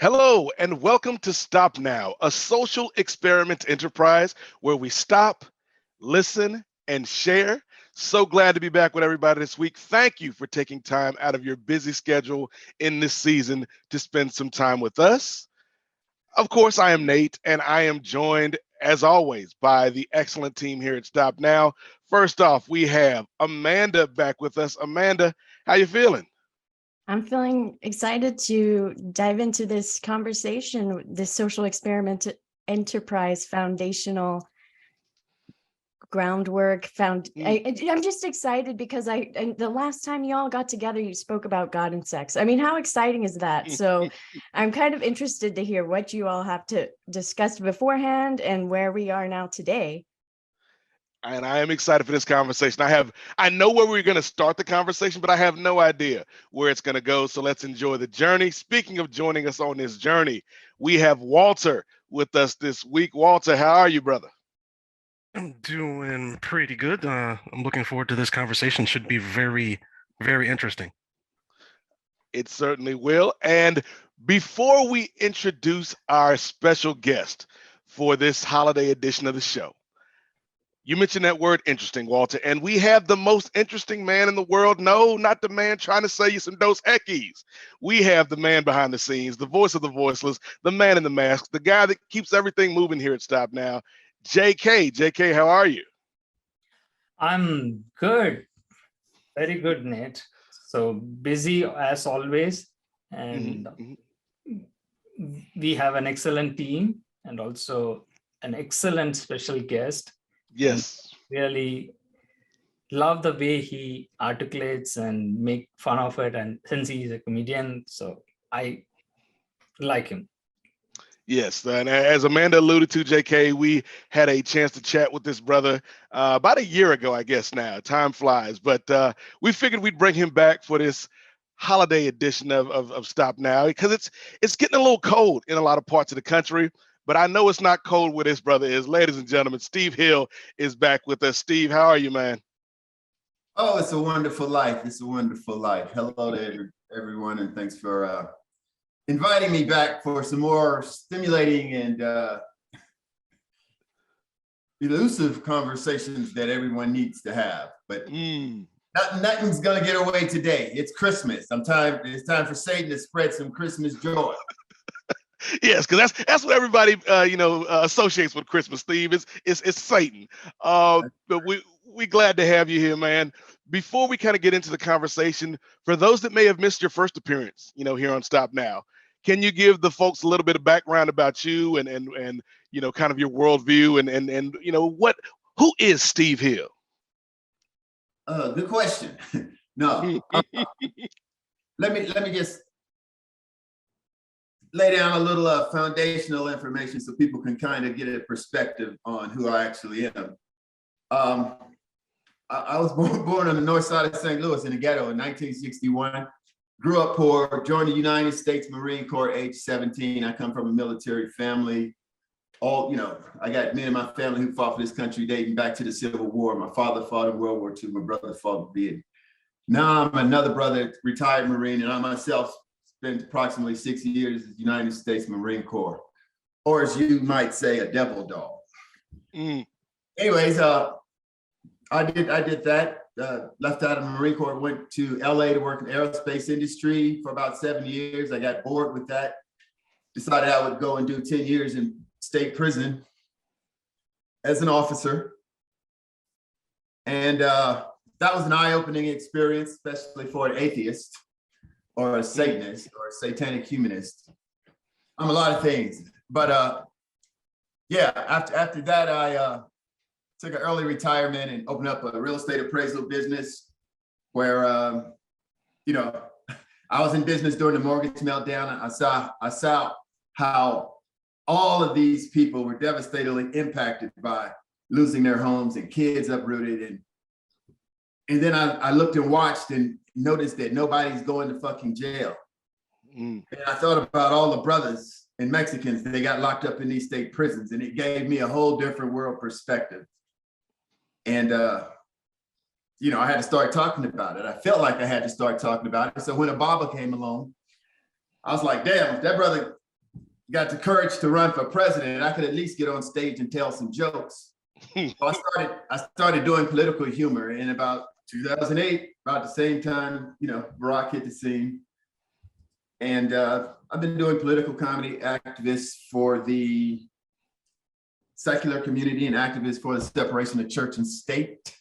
Hello, and welcome to Stop Now, a social experiment enterprise where we stop, listen, and share. So glad to be back with everybody this week. Thank you for taking time out of your busy schedule in this season to spend some time with us. Of course, I am Nate, and I am joined, as always, by the excellent team here at Stop Now. First off, we have Amanda back with us. Amanda, how you feeling? I'm feeling excited to dive into this conversation, this social experiment enterprise foundational groundwork I'm just excited because the last time y'all got together, you spoke about God and sex. I mean, how exciting is that? So I'm kind of interested to hear what you all have to discuss beforehand and where we are now today. And I am excited for this conversation. I know where we're going to start the conversation, but I have no idea where it's going to go. So let's enjoy the journey. Speaking of joining us on this journey, we have Walter with us this week. Walter, how are you, brother? I'm doing pretty good. I'm looking forward to this conversation. Should be very, very interesting. It certainly will. And before we introduce our special guest for this holiday edition of the show, you mentioned that word interesting, Walter, and we have the most interesting man in the world. No, not the man trying to sell you some Dos Equis. We have the man behind the scenes, the voice of the voiceless, the man in the mask, the guy that keeps everything moving here at Stop Now, JK. JK, how are you? I'm good. Very good, Nate. So busy as always. And we have an excellent team and also an excellent special guest. Yes. And really love the way he articulates and make fun of it. And since he's a comedian, so I like him. Yes, and as Amanda alluded to, JK, we had a chance to chat with this brother about a year ago, I guess now. Time flies, but we figured we'd bring him back for this holiday edition of Stop Now because it's getting a little cold in a lot of parts of the country, but I know it's not cold where this brother is. Ladies and gentlemen, Steve Hill is back with us. Steve, how are you, man? Oh, it's a wonderful life. It's a wonderful life. Hello to everyone, and thanks for inviting me back for some more stimulating and elusive conversations that everyone needs to have. But nothing's gonna get away today. It's Christmas. It's time for Satan to spread some Christmas joy. Yes, because that's what everybody associates with Christmas, Steve. It's Satan. But we glad to have you here, man. Before we kind of get into the conversation, for those that may have missed your first appearance, here on Stop Now, can you give the folks a little bit of background about you and kind of your worldview and who is Steve Hill? Good question. No, let me just lay down a little foundational information so people can kind of get a perspective on who I actually am. I was born on the north side of St. Louis in the ghetto in 1961. Grew up poor, joined the United States Marine Corps age 17. I come from a military family. I got men in my family who fought for this country dating back to the Civil War. My father fought in World War II. My brother fought in Vietnam. Now I'm another brother, retired Marine, and I myself spent approximately 6 years in the United States Marine Corps, or as you might say, a devil dog. Anyways, I did that. Left out of the Marine Corps, went to LA to work in the aerospace industry for about 7 years. I got bored with that. Decided I would go and do 10 years in state prison as an officer. And that was an eye-opening experience, especially for an atheist or a Satanist or a satanic humanist. I'm a lot of things, but after that, I took an early retirement and opened up a real estate appraisal business where, I was in business during the mortgage meltdown. I saw how all of these people were devastatingly impacted by losing their homes and kids uprooted. And then I looked and watched and noticed that nobody's going to fucking jail. And I thought about all the brothers and Mexicans that got locked up in these state prisons, and it gave me a whole different world perspective. And, I had to start talking about it. I felt like I had to start talking about it. So when Ababa came along, I was like, damn, if that brother got the courage to run for president, I could at least get on stage and tell some jokes. So I started doing political humor in about 2008, about the same time, Barack hit the scene. And I've been doing political comedy, activist for the secular community and activist for the separation of church and state,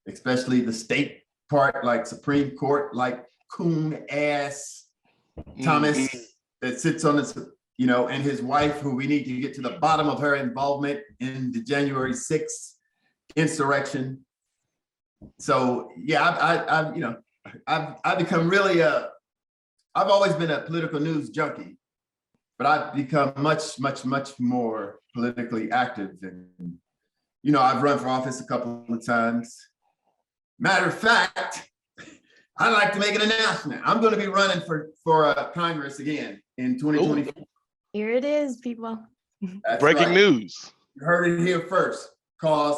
especially the state part, like Supreme Court, like coon ass Thomas that sits on this, and his wife, who we need to get to the bottom of her involvement in the January 6th insurrection. So yeah, I've become really I've always been a political news junkie, but I've become much, much, much more politically active. And, I've run for office a couple of times. Matter of fact, I'd like to make an announcement. I'm going to be running for Congress again in 2024. Here it is, people. That's Breaking right. news. You heard it here first. Cause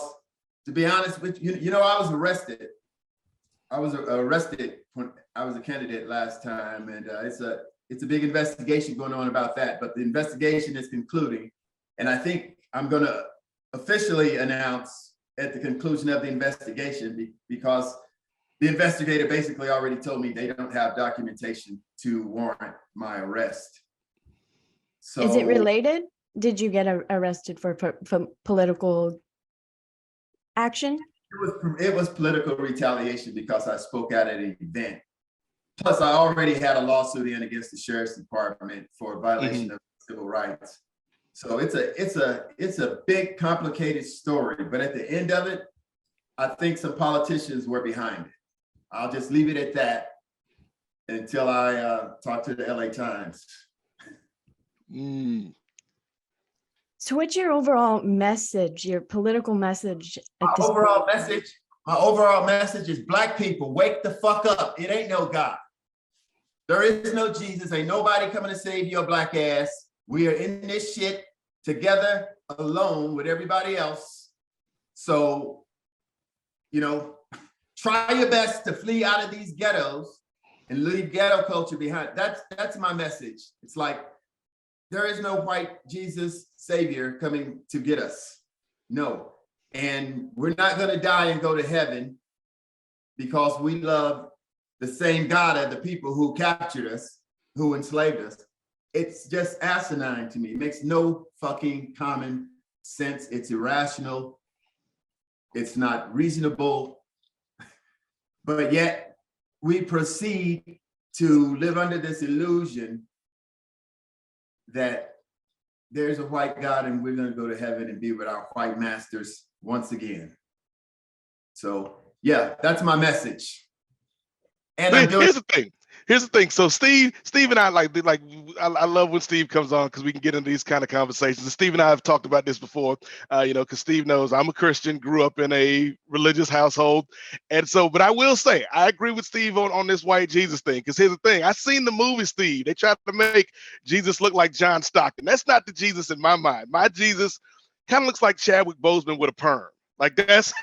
to be honest with you, I was arrested. I was arrested when I was a candidate last time, and it's a big investigation going on about that. But the investigation is concluding, and I think I'm going to officially announce at the conclusion of the investigation, because the investigator basically already told me they don't have documentation to warrant my arrest. So, Is it related? Did you get arrested for political action? It was political retaliation because I spoke out at an event. Plus, I already had a lawsuit in against the sheriff's department for violation of civil rights. So it's a big, complicated story. But at the end of it, I think some politicians were behind it. I'll just leave it at that until I talk to the LA Times. So what's your overall message, your political message? My overall message is Black people, wake the fuck up. It ain't no God. There is no Jesus. Ain't nobody coming to save your Black ass. We are in this shit together, alone with everybody else. So, try your best to flee out of these ghettos and leave ghetto culture behind. That's my message. It's like, there is no white Jesus savior coming to get us. No. And we're not going to die and go to heaven because we love the same God as the people who captured us, who enslaved us. It's just asinine to me. It makes no fucking common sense. It's irrational. It's not reasonable. But yet we proceed to live under this illusion that there's a white God and we're going to go to heaven and be with our white masters once again. So yeah, that's my message. And Here's the thing. So Steve and I I love when Steve comes on because we can get into these kind of conversations. And Steve and I have talked about this before, because Steve knows I'm a Christian, grew up in a religious household. And so, but I will say, I agree with Steve on this white Jesus thing. Because here's the thing. I seen the movie, Steve. They tried to make Jesus look like John Stockton. That's not the Jesus in my mind. My Jesus kind of looks like Chadwick Boseman with a perm. Like that's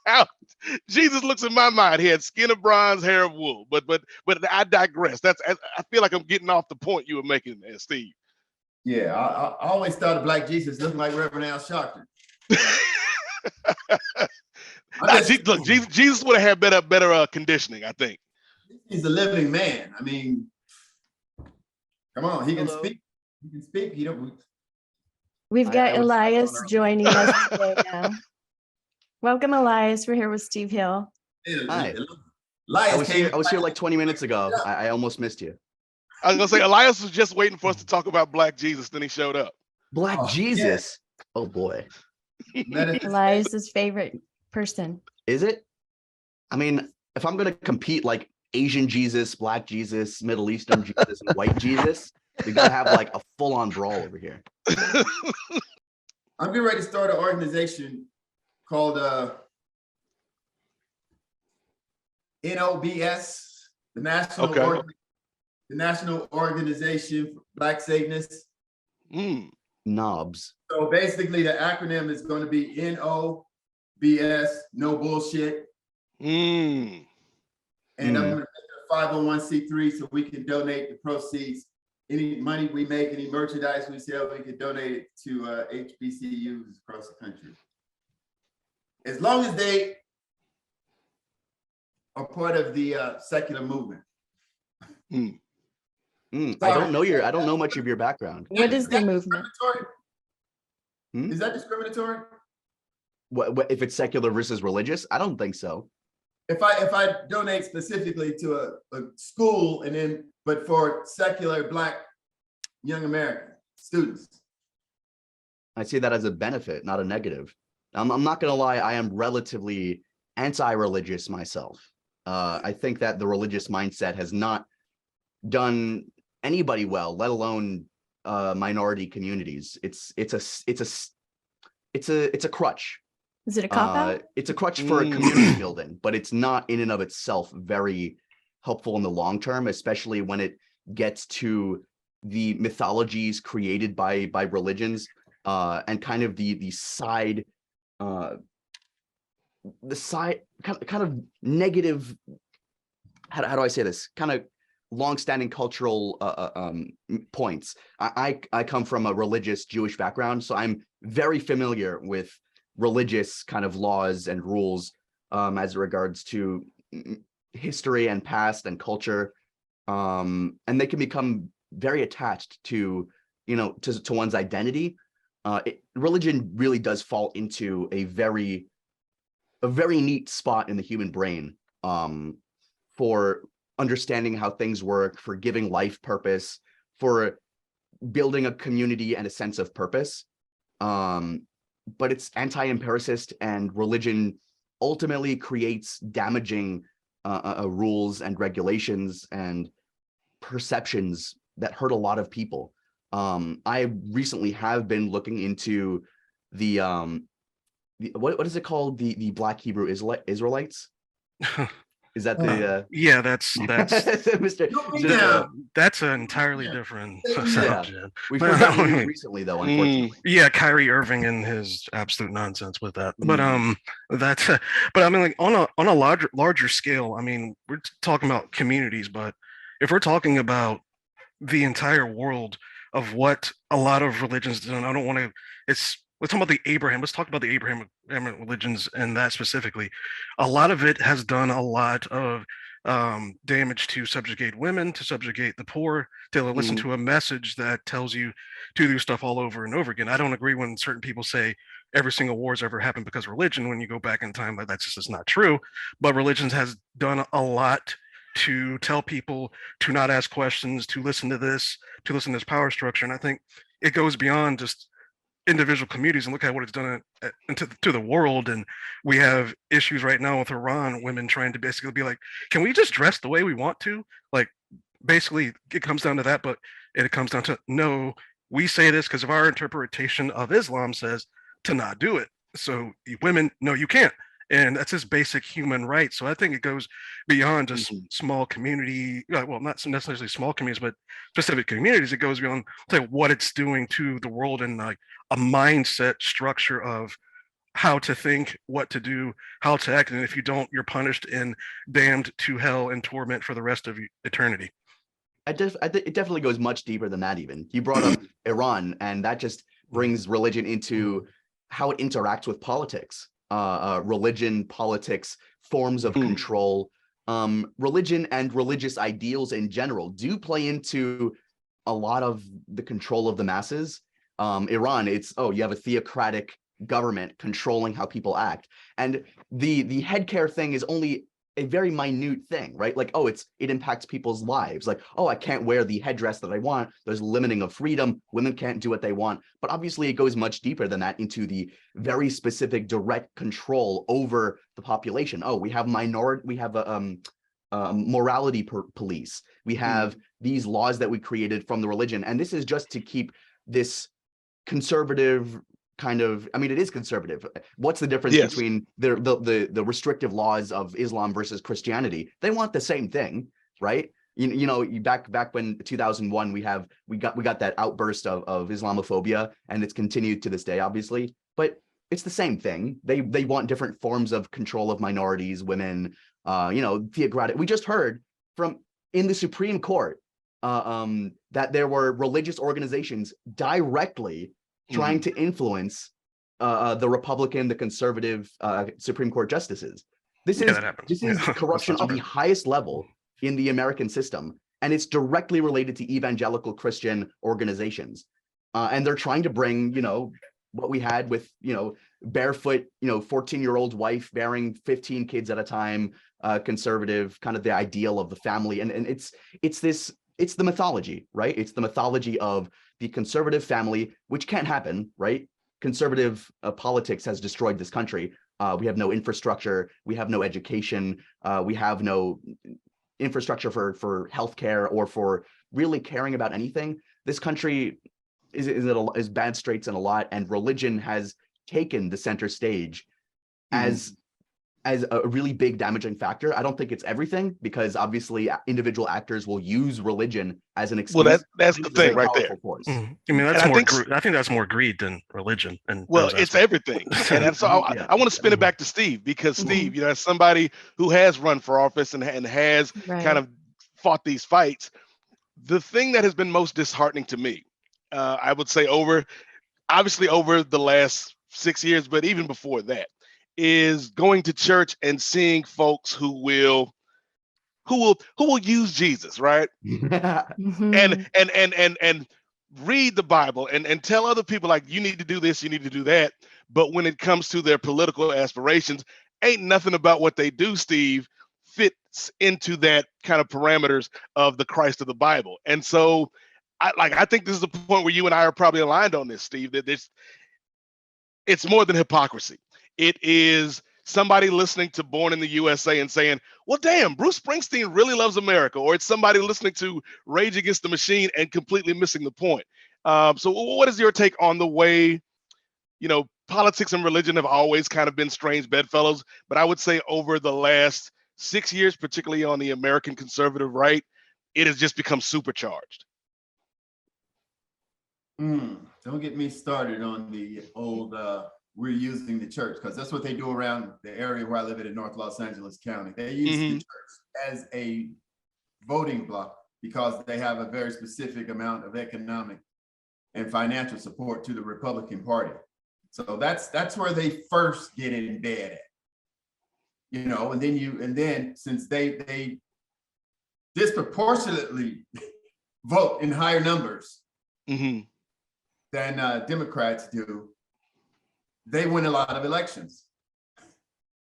how Jesus looks in my mind. He had skin of bronze, hair of wool. But I digress. I feel like I'm getting off the point you were making there, Steve. Yeah, I always thought of Black Jesus looking like Reverend Al Sharpton. Look, Jesus would have had better conditioning, I think. He's a living man. I mean, come on, he can speak. He can speak. We've got Elias joining us today now. Welcome, Elias. We're here with Steve Hill. Hi. I was here like 20 minutes ago. I almost missed you. I was gonna say Elias was just waiting for us to talk about Black Jesus, then he showed up. Black Jesus. Yeah. Oh boy. Elias's favorite person. Is it? I mean, if I'm gonna compete like Asian Jesus, Black Jesus, Middle Eastern Jesus, and white Jesus, we gotta have like a full-on brawl over here. I'm getting ready to start an organization called NOBS, the National Organization for Black Satanists. Knobs. So basically the acronym is going to be NOBS, no bullshit. And I'm going to make a 501c3 so we can donate the proceeds any money we make, any merchandise we sell, we can donate it to HBCUs across the country. As long as they are part of the secular movement. I don't know much of your background. What is the movement? Is that discriminatory? What if it's secular versus religious? I don't think so. If I donate specifically to a school and then, but for secular Black young American students. I see that as a benefit, not a negative. I'm not going to lie. I am relatively anti-religious myself. I think that the religious mindset has not done anybody well, let alone minority communities. It's a crutch. Is it a cop-out? It's a crutch for community building, but it's not in and of itself very helpful in the long term, especially when it gets to the mythologies created by religions and kind of the side kind of negative. How do I say this? Kind of long-standing cultural points. I come from a religious Jewish background, so I'm very familiar with religious kind of laws and rules as regards to history and past and culture, and they can become very attached to to one's identity. Religion really does fall into a very neat spot in the human brain for understanding how things work, for giving life purpose, for building a community and a sense of purpose. But it's anti-empiricist, and religion ultimately creates damaging rules and regulations and perceptions that hurt a lot of people. I recently have been looking into the what is it called? The Black Hebrew Israelites? Is that the yeah, that's Mr. that's an entirely different subject. We've heard that news recently, though, unfortunately. Yeah, Kyrie Irving and his absolute nonsense with that. But that's but I mean, like on a larger scale, I mean, we're talking about communities, but if we're talking about the entire world of what a lot of religions do, and I don't want to, let's talk about the Abraham. Let's talk about the Abrahamic religions and that specifically. A lot of it has done a lot of damage to subjugate women, to subjugate the poor, to listen to a message that tells you to do stuff all over and over again. I don't agree when certain people say every single war's ever happened because of religion. When you go back in time, that's just not true. But religions has done a lot to tell people to not ask questions, to listen to this power structure. And I think it goes beyond just individual communities and look at what it's done to the world. And we have issues right now with Iran, women trying to basically be like, can we just dress the way we want to? Like, basically it comes down to that, but it comes down to, no, we say this because of our interpretation of Islam says to not do it. So women, no, you can't. And that's just basic human right. So I think it goes beyond just small community, well, not necessarily small communities, but specific communities. It goes beyond like what it's doing to the world and like a mindset structure of how to think, what to do, how to act. And if you don't, you're punished and damned to hell and torment for the rest of eternity. It definitely goes much deeper than that. Even you brought up Iran, and that just brings religion into how it interacts with politics. Religion, politics, forms of control, religion and religious ideals in general do play into a lot of the control of the masses. Iran, it's, you have a theocratic government controlling how people act. And the headcare thing is only a very minute thing, right? Like, it impacts people's lives. Like, I can't wear the headdress that I want. There's limiting of freedom. Women can't do what they want. But obviously it goes much deeper than that into the very specific direct control over the population. We have a morality police. We have these laws that we created from the religion. And this is just to keep this conservative kind of, I mean, it is conservative. What's the difference between the restrictive laws of Islam versus Christianity? They want the same thing, right? Back when 2001, we got that outburst of Islamophobia, and it's continued to this day, obviously. But it's the same thing. They want different forms of control of minorities, women, theocratic. We just heard in the Supreme Court, that there were religious organizations directly trying to influence the Republican, the conservative Supreme Court justices. This Yeah, is that happens. this is Yeah, corruption that's on the true. highest level in the American system, and it's directly related to evangelical Christian organizations. And they're trying to bring, what we had with, barefoot, 14-year-old wife bearing 15 kids at a time, conservative, kind of the ideal of the family. And it's the mythology, right? It's the mythology of the conservative family, which can't happen, right? Conservative politics has destroyed this country. We have no infrastructure. We have no education. We have no infrastructure for healthcare or for really caring about anything. This country is bad straits in a lot, and religion has taken the center stage as a really big damaging factor. I don't think it's everything, because obviously individual actors will use religion as an excuse. Well, that's the It's a very thing right there. powerful force. I mean, And that's I more. think I think that's more greed than religion. And well, it's everything. And so Yeah. I want to spin it back to Steve, because Steve, as somebody who has run for office and has kind of fought these fights, the thing that has been most disheartening to me, I would say obviously over the last 6 years, but even before that, is going to church and seeing folks who will use Jesus, right? Mhm. And read the Bible and tell other people, like, you need to do this, you need to do that. But when it comes to their political aspirations, ain't nothing about what they do, Steve, fits into that kind of parameters of the Christ of the Bible. And so I think this is the point where you and I are probably aligned on this, Steve, that it's more than hypocrisy. It is somebody listening to Born in the USA and saying, well, damn, Bruce Springsteen really loves America. Or it's somebody listening to Rage Against the Machine and completely missing the point. So what is your take on the way, politics and religion have always kind of been strange bedfellows, but I would say over the last 6 years, particularly on the American conservative right, it has just become supercharged. Don't get me started on the old we're using the church, because that's what they do around the area where I live in North Los Angeles County. They use the church as a voting block because they have a very specific amount of economic and financial support to the Republican Party. So that's where they first get in bed at. And then since they disproportionately vote in higher numbers than Democrats do, they win a lot of elections.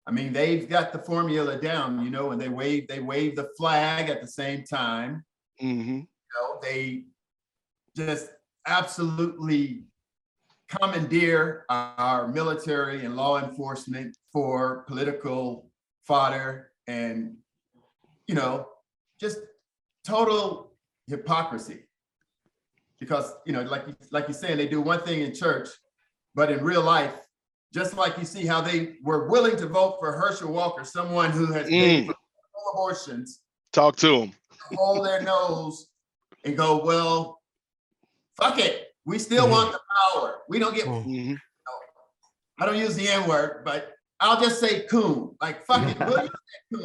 I mean, they've got the formula down, and they wave the flag at the same time. They just absolutely commandeer our military and law enforcement for political fodder, and just total hypocrisy. Because like you're saying, they do one thing in church, but in real life, just like you see how they were willing to vote for Herschel Walker, someone who has paid for abortions. Talk to them. Hold their nose and go, well, fuck it. We still want the power. We don't get, I don't use the N word, but I'll just say coon. Like, fuck it. We'll use that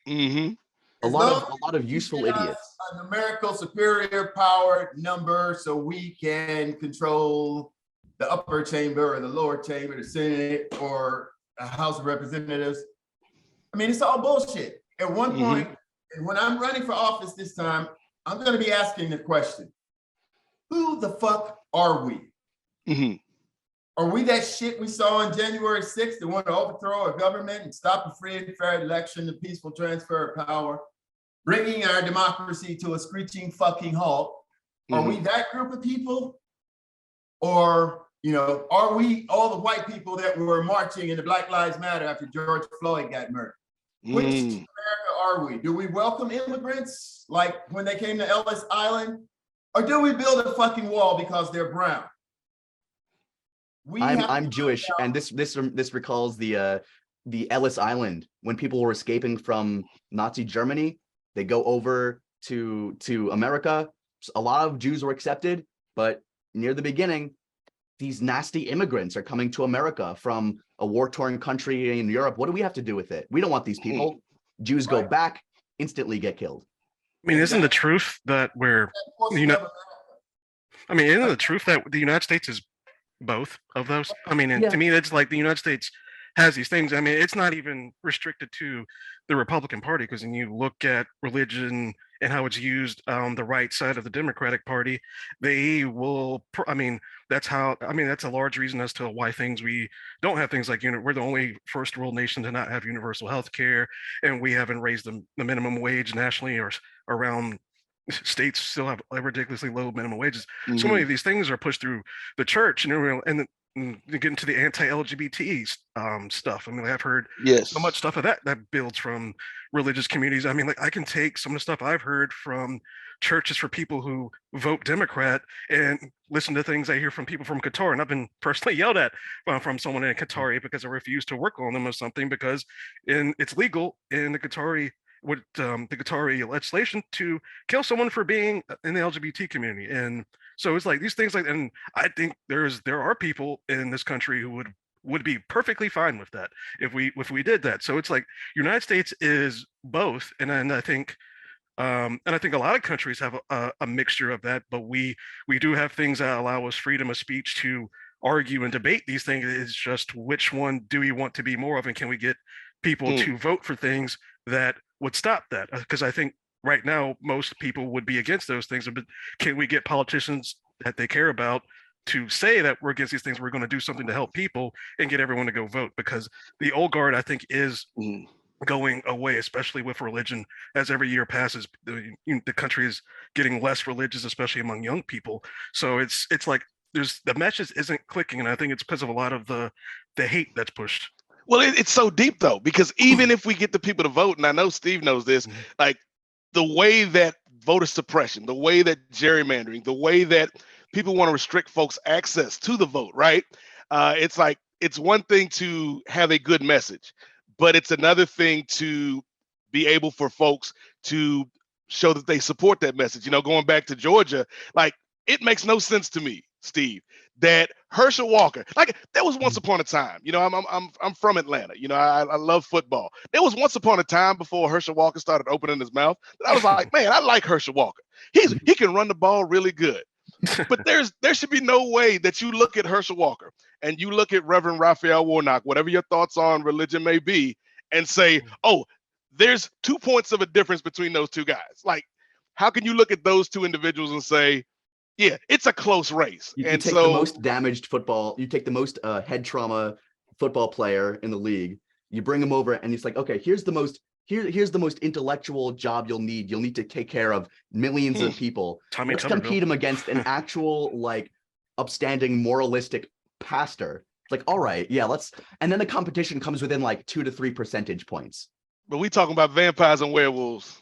coon. A lot of useful idiots. A numerical superior power number so we can control the upper chamber or the lower chamber, the Senate or the House of Representatives. I mean, it's all bullshit. At one point, and when I'm running for office this time, I'm going to be asking the question, who the fuck are we? Are we that shit we saw on January 6th that want to overthrow a government and stop a free and fair election and peaceful transfer of power, bringing our democracy to a screeching fucking halt? Are we that group of people? Or, are we all the white people that were marching in the Black Lives Matter after George Floyd got murdered? Which America are we? Do we welcome immigrants like when they came to Ellis Island? Or do we build a fucking wall because they're brown? I'm Jewish, and this recalls the Ellis Island when people were escaping from Nazi Germany. They go over to America. A lot of Jews were accepted, but near the beginning, these nasty immigrants are coming to America from a war-torn country in Europe. What do we have to do with it? We don't want these people. Jews go back, instantly get killed. I mean, isn't the truth that we're, you know, I mean, isn't the truth that the United States is both of those? I mean, and Yeah. to me, it's like the United States has these things. I mean, it's not even restricted to the Republican Party, because when you look at religion and how it's used on the right side of the Democratic Party, they will, I mean, that's how, I mean, that's a large reason as to why we don't have things like, we're the only first world nation to not have universal health care, and we haven't raised the minimum wage nationally, or around states still have ridiculously low minimum wages. So many of these things are pushed through the church, and you get into the anti-LGBT stuff. I mean, I've heard so much stuff of that builds from religious communities. I mean, like, I can take some of the stuff I've heard from churches for people who vote Democrat and listen to things I hear from people from Qatar. And I've been personally yelled at from someone in Qatar because I refused to work on them or something, because it's legal in the Qatari with the Qatari legislation to kill someone for being in the LGBT community. And so it's like these things, like, and I think there are people in this country who would be perfectly fine with that if we did that. So it's like United States is both, and I think a lot of countries have a mixture of that, but we do have things that allow us freedom of speech to argue and debate these things. It's just which one do we want to be more of, and can we get people to vote for things that would stop that? Because I think right now most people would be against those things, but can we get politicians that they care about to say that we're against these things, we're going to do something to help people, and get everyone to go vote? Because the old guard, I think, is going away, especially with religion. As every year passes, the country is getting less religious, especially among young people. So it's like the message isn't clicking, and I think it's because of a lot of the hate that's pushed. Well, it's so deep though, because even if we get the people to vote, and I know Steve knows this, like the way that voter suppression, the way that gerrymandering, the way that people want to restrict folks' access to the vote, right? It's like, it's one thing to have a good message, but it's another thing to be able for folks to show that they support that message. Going back to Georgia, like, it makes no sense to me, Steve, that Herschel Walker, like, there was once upon a time, I'm from Atlanta, I love football. There was once upon a time before Herschel Walker started opening his mouth that I was like, man, I like Herschel Walker. He can run the ball really good. But there should be no way that you look at Herschel Walker and you look at Reverend Raphael Warnock, whatever your thoughts on religion may be, and say, oh, there's 2 points of a difference between those two guys. Like, how can you look at those two individuals and say, yeah, it's a close race? You take the most damaged football, you take the most head trauma football player in the league, you bring him over, and it's like, okay, here's the most intellectual job you'll need. You'll need to take care of millions of people. Let's compete him against an actual, like, upstanding, moralistic pastor. It's like, all right, yeah, and then the competition comes within like 2 to 3 percentage points. But we talking about vampires and werewolves.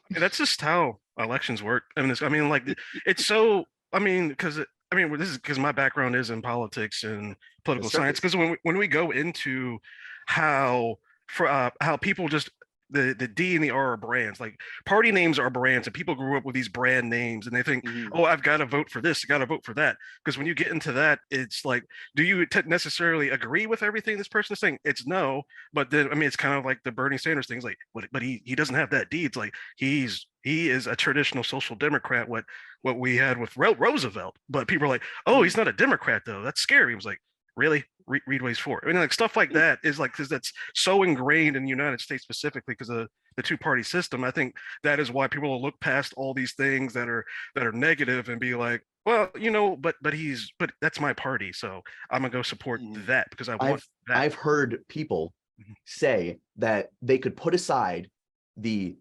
Yeah, that's just how elections work. Like, it's so, because this is because my background is in politics and political science. Because when we go into how people just, the D and the R are brands, like party names are brands, and people grew up with these brand names, and they think, oh, I've got to vote for this, I got to vote for that. Because when you get into that, it's like, do you necessarily agree with everything this person is saying? It's no. But then, it's kind of like the Bernie Sanders things, like, but he doesn't have that D. It's like he is a traditional social democrat, what we had with Roosevelt. But people are like, oh, he's not a Democrat though, that's scary. He was like, really? Read what he's for. Like, stuff like that is like, because that's so ingrained in the United States, specifically because of the two-party system. I think that is why people will look past all these things that are negative and be like, well, but that's my party, so I'm gonna go support that because I want that. I've heard people say that they could put aside the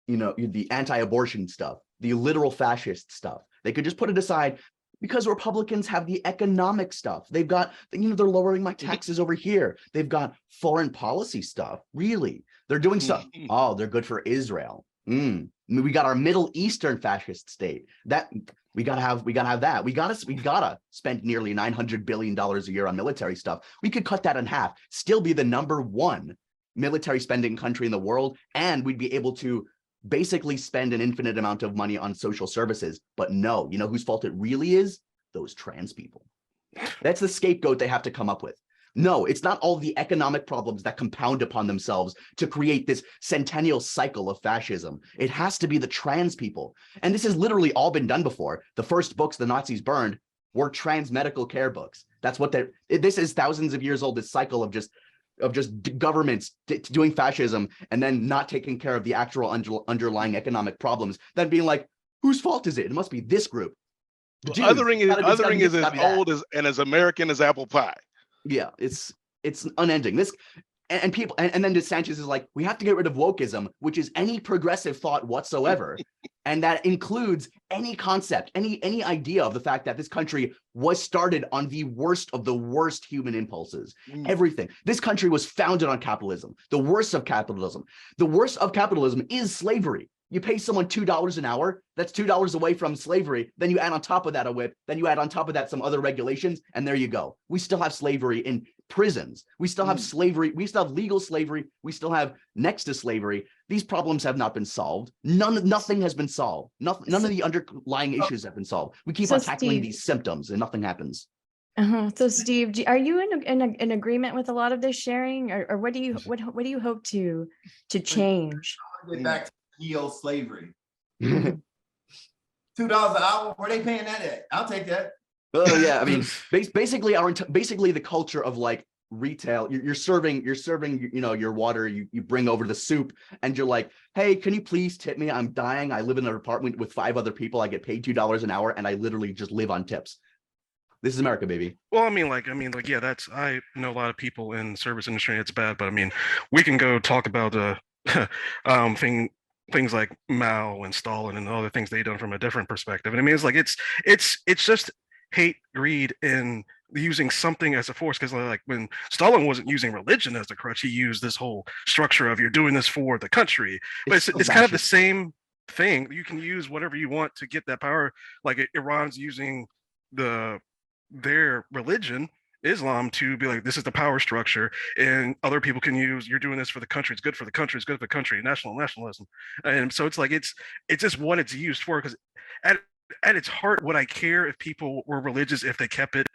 anti-abortion stuff, the literal fascist stuff. They could just put it aside because Republicans have the economic stuff. They've got, they're lowering my taxes over here. They've got foreign policy stuff. Really, they're doing stuff. Oh, they're good for Israel. We got our Middle Eastern fascist state. That we gotta have that. We gotta spend nearly $900 billion a year on military stuff. We could cut that in half, still be the #1 military spending country in the world, and we'd be able to basically spend an infinite amount of money on social services. But no, whose fault it really is? Those trans people. That's the scapegoat they have to come up with. No, it's not all the economic problems that compound upon themselves to create this centennial cycle of fascism. It has to be the trans people. And this has literally all been done before. The first books the Nazis burned were trans medical care books. That's what this is thousands of years old, this cycle of just governments doing fascism and then not taking care of the actual underlying economic problems, then being like, whose fault is it? It must be this group. The Jews. Othering is as old as and as American as apple pie. Yeah, it's unending. This and people and then DeSantis is like, we have to get rid of wokeism, which is any progressive thought whatsoever. And that includes any concept, any idea of the fact that this country was started on the worst of the worst human impulses. Everything. This country was founded on capitalism. The worst of capitalism. The worst of capitalism is slavery. You pay someone $2 an hour, that's $2 away from slavery. Then you add on top of that a whip, then you add on top of that some other regulations, and there you go. We still have slavery in prisons. We still have slavery. We still have legal slavery. We still have next to slavery. These problems have not been solved. Nothing has been solved. None of the underlying issues have been solved. We keep on tackling these symptoms and nothing happens. So Steve, are you in agreement with a lot of this sharing, or what do you hope to change? Get back to neo slavery. $2 an hour, where they paying that at? I'll take that. Oh yeah, I mean, basically the culture of like retail. You're serving, you know, your water. You bring over the soup, and you're like, hey, can you please tip me? I'm dying. I live in an apartment with 5 other people. I get paid $2 an hour, and I literally just live on tips. This is America, baby. Well, I mean, yeah, I know a lot of people in the service industry, and it's bad, but I mean, we can go talk about things like Mao and Stalin and other things they've done from a different perspective. And I mean, it's like it's just hate, greed, and using something as a force. Because like when Stalin wasn't using religion as the crutch, he used this whole structure of you're doing this for the country. But it's kind of the same thing. You can use whatever you want to get that power. Like Iran's using their religion, Islam, to be like, this is the power structure, and other people can use, you're doing this for the country, it's good for the country, it's good for the country, nationalism. And so it's like it's just what it's used for. Because at its heart, would I care if people were religious if they kept it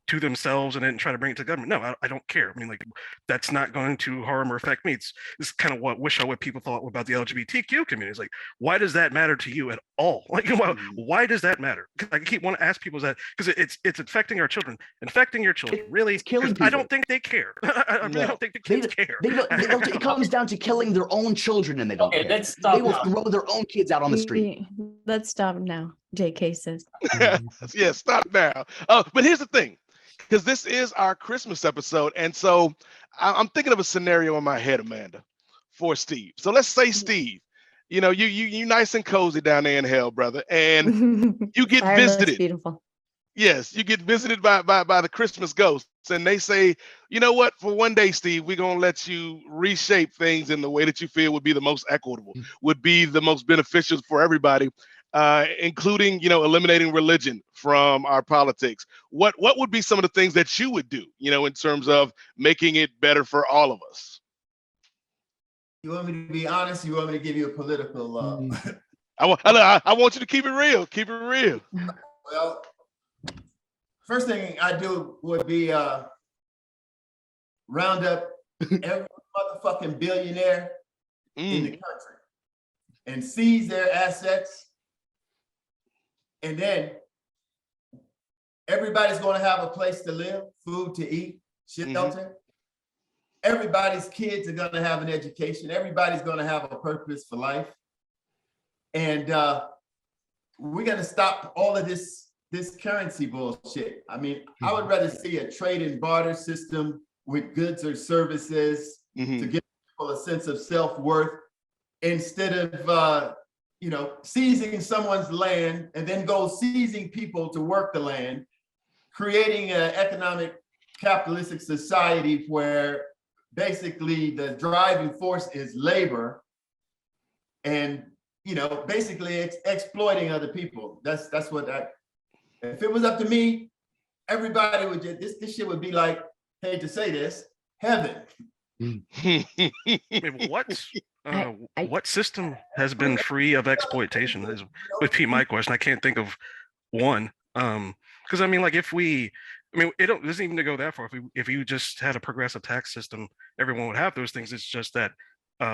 to themselves and didn't try to bring it to government? No, I don't care. I mean, like, that's not going to harm or affect me. It's kind of what people thought about the LGBTQ community. It's like, why does that matter to you at all? Like, why does that matter? I keep want to ask people that, because it's affecting our children. Infecting your children, really? It's killing people. I don't think they care. I really don't think the kids care. It comes down to killing their own children, and they don't care. Let's stop. They will throw their own kids out on the street. Let's stop now, JK says. Yeah, stop now. But here's the thing, because this is our Christmas episode, and so I'm thinking of a scenario in my head, Amanda, for Steve. So let's say, Steve, you know, you nice and cozy down there in hell, brother, and you get visited. Beautiful. Yes, you get visited by the Christmas ghosts, and they say, you know what, for one day, Steve, we're gonna let you reshape things in the way that you feel would be the most equitable, would be the most beneficial for everybody, including, you know, eliminating religion from our politics. What would be some of the things that you would do, you know, in terms of making it better for all of us? You want me to be honest? You want me to give you a political? I want you to keep it real. Keep it real. Well, first thing I do would be round up every motherfucking billionaire in the country and seize their assets. And then everybody's going to have a place to live, food to eat, shelter. Everybody's kids are going to have an education. Everybody's going to have a purpose for life. And we're going to stop all of this currency bullshit. I mean, I would rather see a trade and barter system with goods or services to give people a sense of self-worth, instead of you know, seizing someone's land and then go seizing people to work the land, creating an economic capitalistic society where basically the driving force is labor, and, you know, basically exploiting other people. That's what if it was up to me, everybody would just, this shit would be like, hate to say this, heaven. I mean, what system has been free of exploitation? Would be my question. I can't think of one. Because I mean, like, if we I mean, it doesn't even to go that far. If you just had a progressive tax system, everyone would have those things. It's just that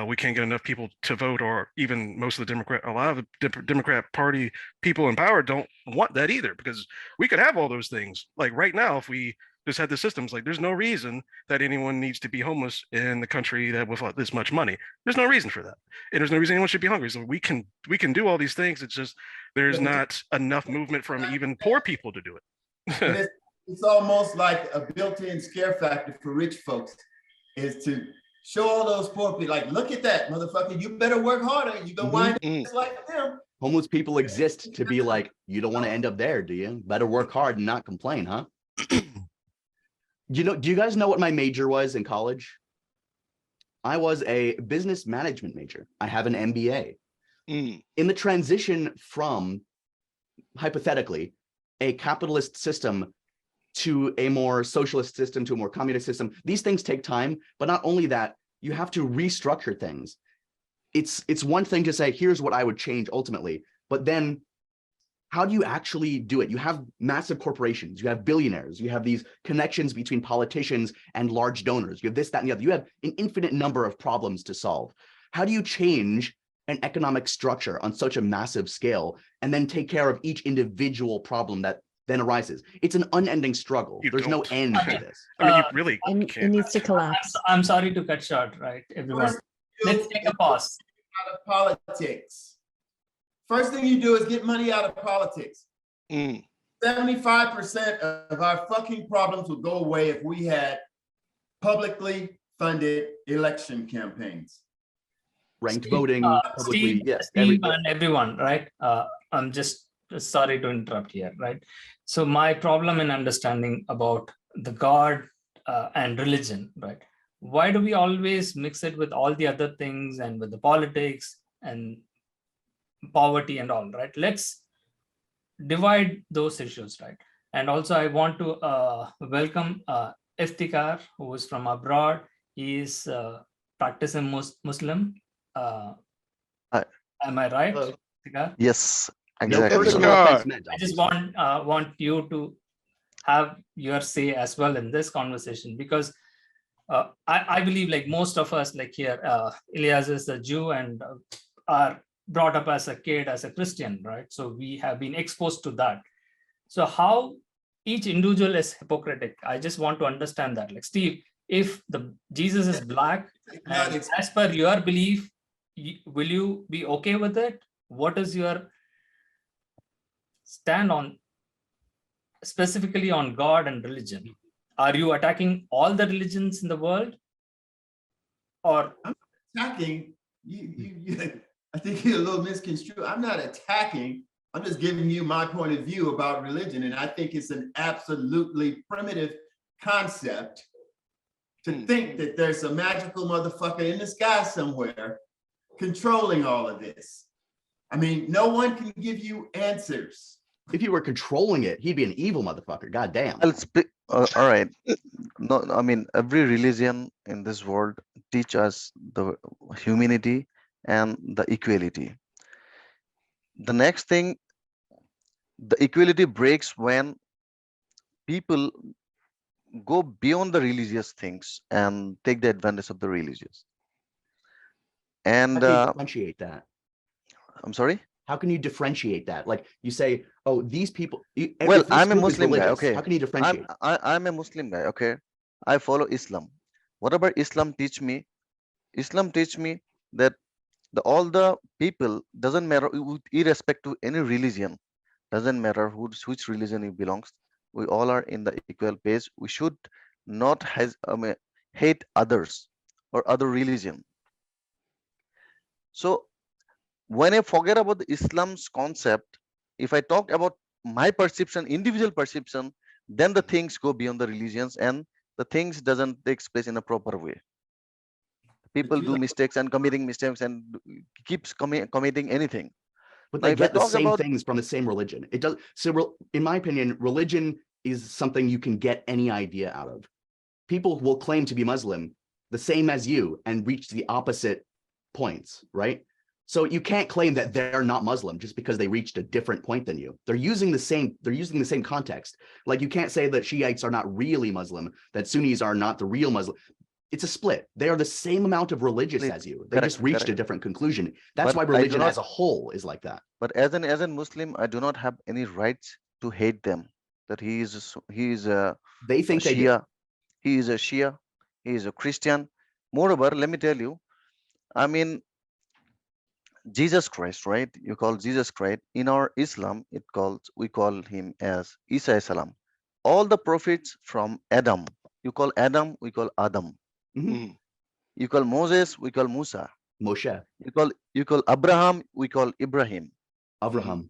we can't get enough people to vote, or even most of the a lot of the Democrat Party people in power don't want that either, because we could have all those things. Like right now, if we just had the systems, like there's no reason that anyone needs to be homeless in the country that with this much money. There's no reason for that, and there's no reason anyone should be hungry. So we can do all these things. It's just there's not enough movement from even poor people to do it. It's almost like a built-in scare factor for rich folks is to show all those poor people, like, look at that, motherfucker, you better work harder. You're going to wind up just like them. Homeless people exist to be like, you don't want to end up there, do you? Better work hard and not complain, huh? Do you guys know what my major was in college? I was a business management major. I have an MBA. In the transition from, hypothetically, a capitalist system to a more socialist system, to a more communist system, these things take time. But not only that, you have to restructure things. It's one thing to say, here's what I would change ultimately, but then how do you actually do it? You have massive corporations, you have billionaires, you have these connections between politicians and large donors. You have this, that, and the other. You have an infinite number of problems to solve. How do you change an economic structure on such a massive scale and then take care of each individual problem that then arises? It's an unending struggle. There's no end to this. I mean, you really It can't. needs to collapse. I'm sorry to cut short, right, everyone. Let's take a pause. Out of politics. First thing you do is get money out of politics. 75% of our fucking problems would go away if we had publicly funded election campaigns. Ranked Steve, voting, publicly, Steve, yes. Steve and everyone, right? I'm just sorry to interrupt here, right? So my problem in understanding about the God and religion, right? Why do we always mix it with all the other things and with the politics and poverty and all, right? Let's divide those issues, right? And also I want to welcome Iftikhar, who is from abroad. He is practicing Muslim. Am I right? Iftikhar? Yes, No exactly. personal God. offense meant. I just want you to have your say as well in this conversation, because I believe, like most of us, like here, Ilyas is a Jew and are brought up as a kid as a Christian, right? So we have been exposed to that. So how each individual is hypocritic, I just want to understand that. Like, Steve, if the Jesus is black, and as per your belief, will you be okay with it? What is your stand on specifically on God and religion? Are you attacking all the religions in the world? Or Attacking, I think you're a little misconstrued. I'm not attacking. I'm just giving you my point of view about religion. And I think it's an absolutely primitive concept to think that there's a magical motherfucker in the sky somewhere controlling all of this. I mean, no one can give you answers. If he were controlling it, he'd be an evil motherfucker. God damn. I'll speak. All right. No, I mean, every religion in this world teach us the humanity and the equality. The next thing, the equality breaks when people go beyond the religious things and take the advantage of the religious. And How can you differentiate that? I'm sorry? How can you differentiate that? Like you say, oh, these people. Well, I'm a Muslim guy. religious. Okay. How can you differentiate? I'm a Muslim guy. Okay. I follow Islam. Whatever Islam teach me, Islam teach me that all the people, doesn't matter, irrespective to any religion, doesn't matter which religion you belongs. We all are in the equal page. We should not hate others or other religion. So when I forget about the Islam's concept, if I talk about my perception, individual perception, then the things go beyond the religions and the things doesn't take place in a proper way. People do mistakes and committing mistakes and keeps committing anything. But Now, they if I get the talk same about- things from the same religion. It does. So in my opinion, religion is something you can get any idea out of. People will claim to be Muslim the same as you and reach the opposite points, right? So you can't claim that they're not Muslim just because they reached a different point than you. They're using the same context. Like you can't say that Shiites are not really Muslim, that Sunnis are not the real Muslim. It's a split. They are the same amount of religious Split. as you. They Correct, just reached a correct. different conclusion. That's But why I do religion not- as a whole is like that. But as a Muslim, I do not have any rights to hate them. That he is a They think they do. Shia, he is a Shia, he is a Christian. Moreover, let me tell you, I mean, Jesus Christ, right? You call Jesus Christ. In our Islam, we call him as Isa salam. All the prophets from Adam, you call Adam, we call Adam. Mhm. You call Moses, we call Musa. Moshe, You call Abraham, we call Ibrahim. Avraham.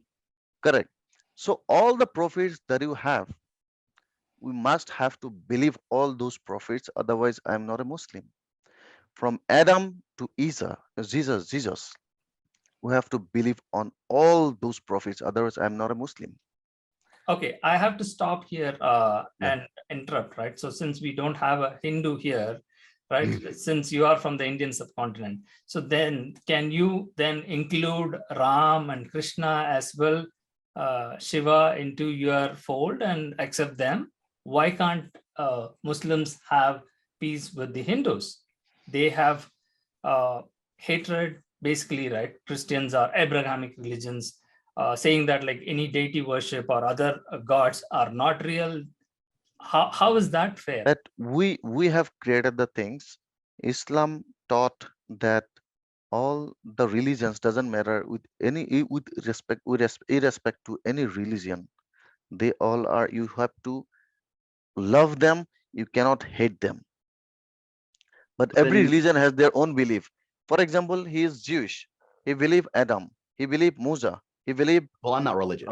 Correct. So all the prophets that you have, we must have to believe all those prophets. Otherwise, I'm not a Muslim. From Adam to Jesus, we have to believe on all those prophets. Otherwise, I'm not a Muslim. Okay, I have to stop here Yeah. and interrupt, right? So since we don't have a Hindu here, right? Since you are from the Indian subcontinent, so then can you then include Ram and Krishna as well, Shiva into your fold and accept them? Why can't Muslims have peace with the Hindus? They have hatred, basically, right? Christians are Abrahamic religions, saying that like any deity worship or other gods are not real. How is that fair? That we have created the things. Islam taught that all the religions doesn't matter with irrespect to any religion. They all are. You have to love them. You cannot hate them. But But every then- religion has their own belief. For example, he is Jewish. He believe Adam. He believe Musa. He believe Well, I'm not religious.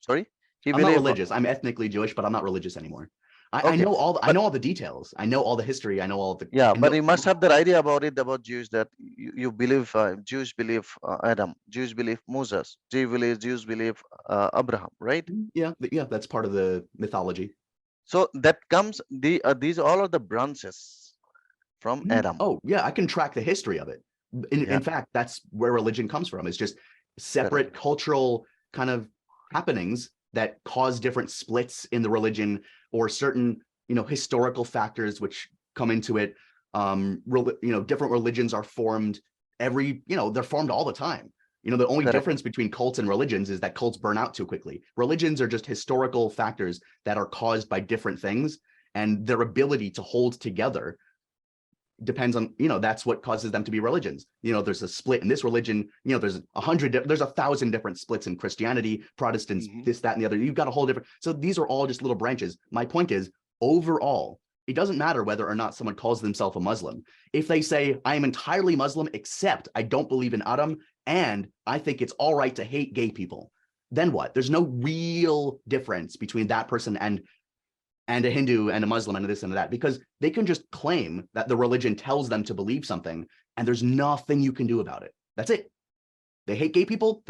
sorry. He I'm not believe religious. I'm ethnically Jewish, but I'm not religious anymore. I Okay, know all the, I but- know all the details. I know all the history. I know all the. Yeah, I but know- you must have that idea about it about Jews that you believe Jews believe Adam, Jews believe Moses, Jews believe Abraham, right? Yeah, yeah, that's part of the mythology. So that comes these all are the branches from Adam. Oh, yeah, I can track the history of it. In Yeah. fact, that's where religion comes from. It's just separate cultural kind of happenings that cause different splits in the religion or certain, historical factors which come into it. Different religions are formed they're formed all the time. The only Correct. difference between cults and religions is that cults burn out too quickly. Religions are just historical factors that are caused by different things, and their ability to hold together depends on, that's what causes them to be religions. There's a split in this religion, there's 1,000 different splits in Christianity, Protestants, this, that, and the other. You've got a whole different, so these are all just little branches. My point is, overall, it doesn't matter whether or not someone calls themselves a Muslim. If they say, I am entirely Muslim, except I don't believe in Adam, and I think it's all right to hate gay people, then what? There's no real difference between that person and a Hindu and a Muslim and this and that, because they can just claim that the religion tells them to believe something and there's nothing you can do about it. That's it. They hate gay people.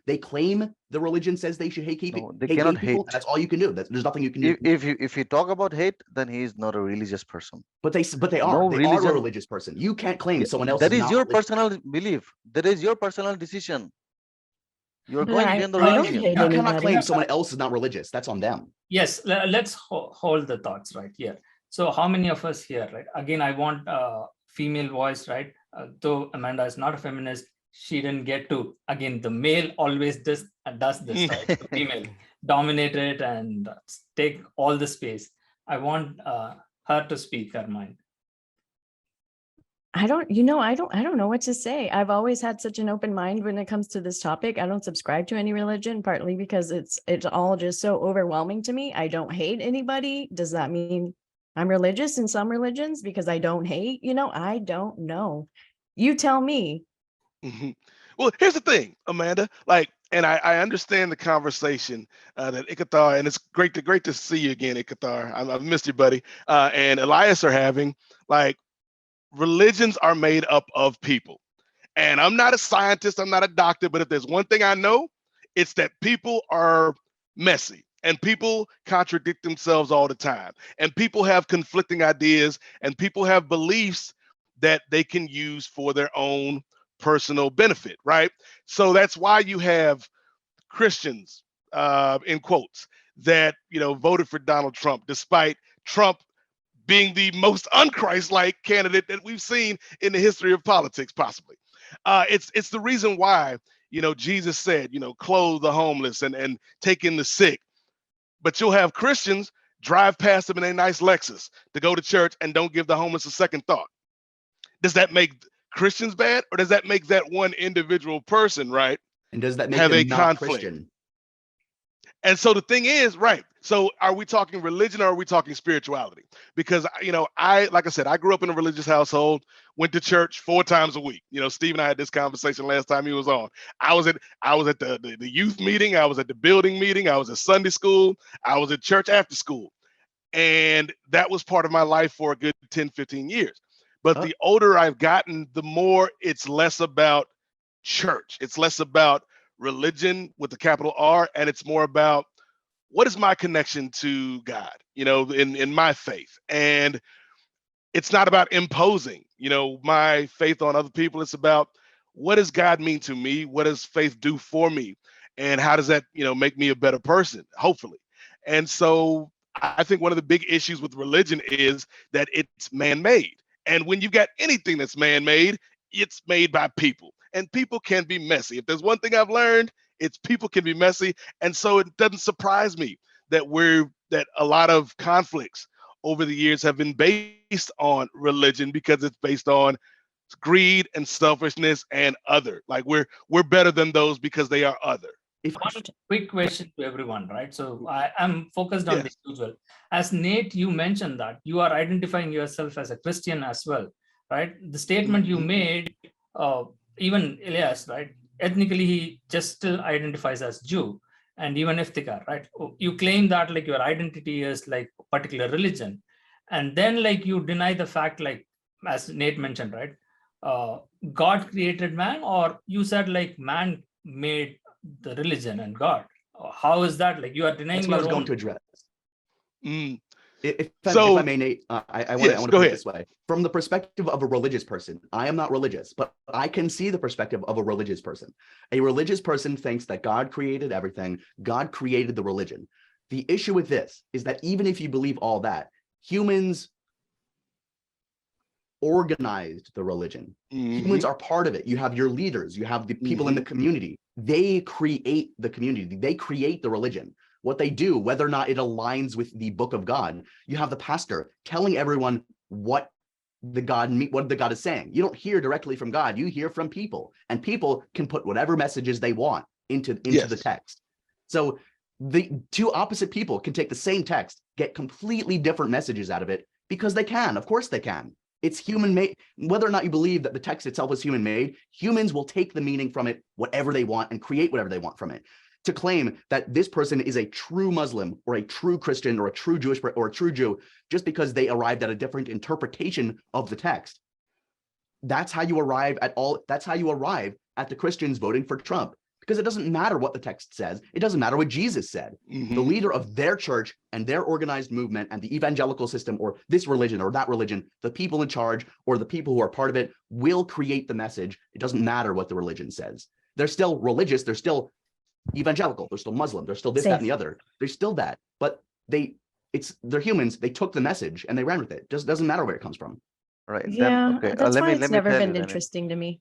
They claim the religion says they should hate gay people. No, they cannot gay people, hate. That's all you can do. There's nothing you can do. If you talk about hate, then he is not a religious person. But they are. No They are religion- a religious person. You can't claim someone else. That is not your religious. personal belief. That is your personal decision. You're But going I- beyond the I don't religion. hate You cannot anybody. claim someone else is not religious. That's on them. Yes, let's hold the thoughts right here. So how many of us here, right? Again, I want a female voice, right? Though Amanda is not a feminist, she didn't get to. Again, the male always does this, right? The female dominate it and take all the space. I want her to speak her mind. I don't know what to say. I've always had such an open mind when it comes to this topic. I don't subscribe to any religion, partly because it's all just so overwhelming to me. I don't hate anybody. Does that mean I'm religious in some religions because I don't hate? I don't know. You tell me. Mhm. Well, here's the thing, Amanda. And I understand the conversation that Ikathar, and it's great to see you again, Ikathar. I've missed you, buddy. And Elias are having. Religions are made up of people. And I'm not a scientist, I'm not a doctor, but if there's one thing I know, it's that people are messy and people contradict themselves all the time. And people have conflicting ideas and people have beliefs that they can use for their own personal benefit, right? So that's why you have Christians, in quotes, that voted for Donald Trump, despite Trump being the most unchrist-like candidate that we've seen in the history of politics, possibly. It's the reason why Jesus said, clothe the homeless and take in the sick. But you'll have Christians drive past them in a nice Lexus to go to church and don't give the homeless a second thought. Does that make Christians bad, or does that make that one individual person, right, And does that make have them a not conflict? Christian? And so the thing is, right? So are we talking religion or are we talking spirituality? Because like I said, I grew up in a religious household, went to church 4 times a week. Steve and I had this conversation last time he was on. I was at the youth meeting, I was at the building meeting, I was at Sunday school, I was at church after school. And that was part of my life for a good 10, 15 years. But the older I've gotten, the more it's less about church. It's less about religion with the capital R, and it's more about what is my connection to God, in my faith. And it's not about imposing, my faith on other people. It's about, what does God mean to me? What does faith do for me? And how does that, make me a better person, hopefully? And so I think one of the big issues with religion is that it's man-made. And when you've got anything that's man-made, it's made by people. And people can be messy. If there's one thing I've learned, it's people can be messy. And so it doesn't surprise me that a lot of conflicts over the years have been based on religion, because it's based on greed and selfishness and other. Like we're better than those because they are other. One quick question to everyone, right? So I'm focused on this as well. As Nate, you mentioned that you are identifying yourself as a Christian as well, right? The statement you made, even Elias, right? Ethnically, he just still identifies as Jew, and even Iftikhar, right? You claim that like your identity is like a particular religion, and then like you deny the fact, like as Nate mentioned, right? God created man, or you said like man made the religion and God. How is that? Like you are denying That's what I was your going own. to address. Mm. If So- I may, Nate, I want Yes, to go put it ahead. this way. From the perspective of a religious person, I am not religious, but I can see the perspective of a religious person. A religious person thinks that God created everything. God created the religion. The issue with this is that even if you believe all that, humans organized the religion. Humans are part of it. You have your leaders, you have the people in the community. They create the community. They create the religion. What they do, whether or not it aligns with the book of God, you have the pastor telling everyone what the God is saying. You don't hear directly from God, you hear from people, and people can put whatever messages they want into the text. So the two opposite people can take the same text, get completely different messages out of it, because they can. Of course they can. It's human made. Whether or not you believe that the text itself is human made, humans will take the meaning from it, whatever they want, and create whatever they want from it. To claim that this person is a true Muslim or a true Christian or a true Jewish or a true Jew just because they arrived at a different interpretation of the text. That's how you arrive at the Christians voting for Trump, because it doesn't matter what the text says. It doesn't matter what Jesus said. The leader of their church and their organized movement and the evangelical system or this religion or that religion, the people in charge or the people who are part of it will create the message. It doesn't matter what the religion says. They're still religious. They're still evangelical. They're still Muslim. They're still this, that, and the other. They're still that. But they're humans. They took the message and they ran with it. Just doesn't matter where it comes from. Right. Yeah, Okay. that's why it's let me never tell been you then. interesting to me.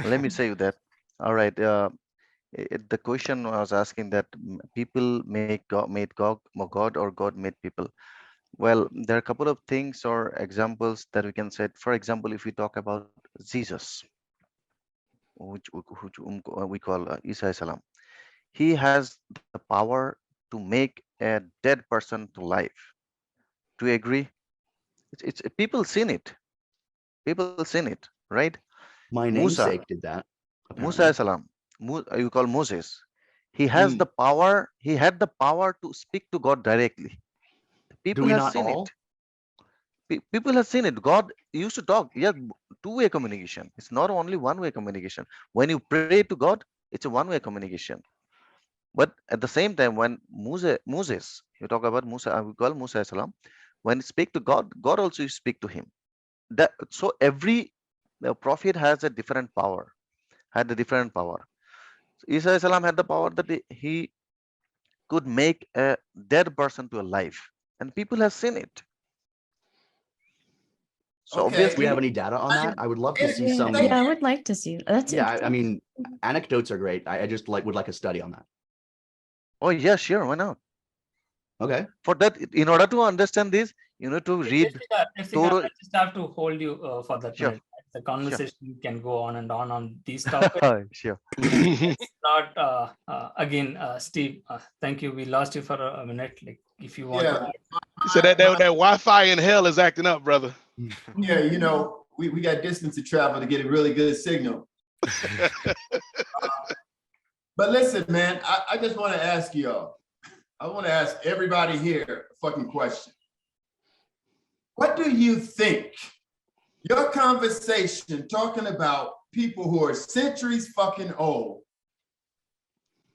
Let me say you that. All right. The question was asking that people made God or God made people. Well, there are a couple of things or examples that we can set. For example, if we talk about Jesus, which we call Isa Salam, he has the power to make a dead person to life. Do you agree? It's people seen it. People seen it, right? My Musa. namesake did that. Musa Salam, you call Moses. He has the power. He had the power to speak to God directly. People have seen it. People have seen it. God used to talk. Yeah, two-way communication. It's not only one-way communication. When you pray to God, it's a one-way communication. But at the same time, when Moses, you talk about Musa, we call Musa Salam. When you speak to God, God also speak to him. So every prophet has a different power. had a different power. Isa alayhi salam had the power that he could make a dead person to alive, and people have seen it. So Okay. Do we obviously, have any data on that? I would love to see some. Yeah, I would like to see. That's Yeah, I interesting. mean, anecdotes are great. I just would like a study on that. oh yeah, sure, why not? Okay. For that, in order to understand this, you need to read Iftikhar, Torah. I just have to hold you for that Sure. minute. The conversation can go on these topics. Sure. It's not again, Steve. Thank you. We lost you for a minute. Like, if you want Yeah. to. So that Wi-Fi in hell is acting up, brother. Yeah, you know, we got distance to travel to get a really good signal. But listen, man, I just want to ask y'all. I want to ask everybody here a fucking question. What do you think? Your conversation talking about people who are centuries fucking old,